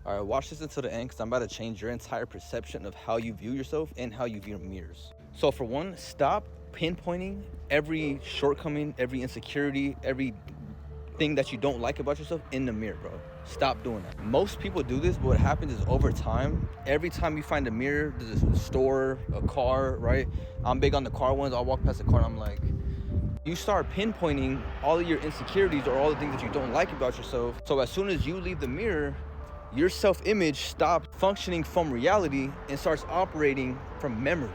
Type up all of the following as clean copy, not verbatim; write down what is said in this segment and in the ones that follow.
All right, watch this until the end because I'm about to change your entire perception of how you view yourself and how you view mirrors. So for one, stop pinpointing every shortcoming, every insecurity, every thing that you don't like about yourself in the mirror, bro. Stop doing that. Most people do this, but what happens is over time, every time you find a mirror, there's a store, a car, right? I'm big on the car ones. I'll walk past the car and I'm like, you start pinpointing all of your insecurities or all the things that you don't like about yourself. So as soon as you leave the mirror, your self-image stops functioning from reality and starts operating from memory.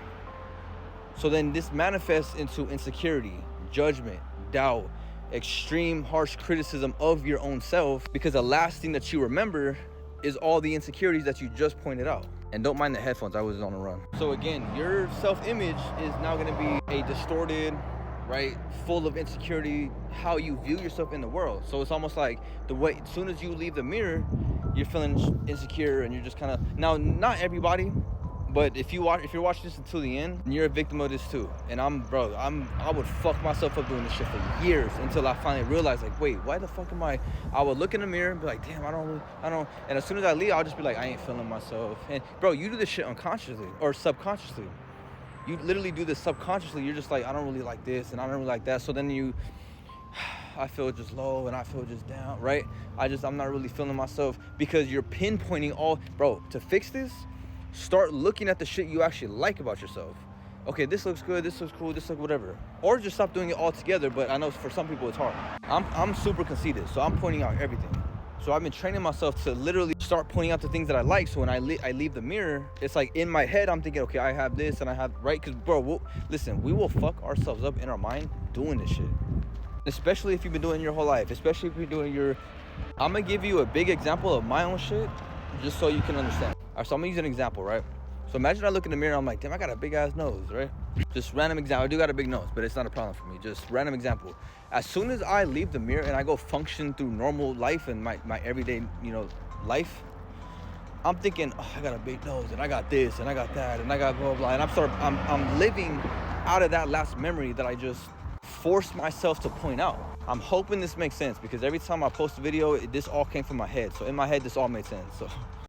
So then this manifests into insecurity, judgment, doubt, extreme harsh criticism of your own self, because the last thing that you remember is all the insecurities that you just pointed out. And don't mind the headphones, I was on a run. So again, your self-image is now gonna be a distorted, right, full of insecurity, how you view yourself in the world. So it's almost like the way, as soon as you leave the mirror, you're feeling insecure and you're just kind of, now not everybody, but if you're watching this until the end, you're a victim of this too. And I would fuck myself up doing this shit for years until I finally realized, like, wait, why the fuck am I would look in the mirror and be like, damn, I don't, and as soon as I leave, I'll just be like, I ain't feeling myself. And bro, you do this shit unconsciously or subconsciously. You literally do this subconsciously. You're just like, I don't really like this and I don't really like that. So then I feel just low and I feel just down, right? I'm not really feeling myself because you're pinpointing all, bro, to fix this, start looking at the shit you actually like about yourself. Okay, this looks good, this looks cool, this looks whatever. Or just stop doing it altogether, but I know for some people it's hard. I'm super conceited, so I'm pointing out everything. So I've been training myself to literally start pointing out the things that I like. So when I leave the mirror, it's like in my head, I'm thinking, okay, I have this and I have, right? Because bro, listen, we will fuck ourselves up in our mind doing this shit. Especially if you've been doing it your whole life, especially if you're doing I'm gonna give you a big example of my own shit just so you can understand. All right, so I'm gonna use an example, right? So imagine I look in the mirror, I'm like, damn, I got a big ass nose, right? Just random example. I do got a big nose, but it's not a problem for me. Just random example. As soon as I leave the mirror and I go function through normal life and my everyday, life, I'm thinking, oh, I got a big nose and I got this and I got that and I got blah, blah. And I'm living out of that last memory that I just forced myself to point out. I'm hoping this makes sense because every time I post a video, this all came from my head. So in my head, this all made sense. So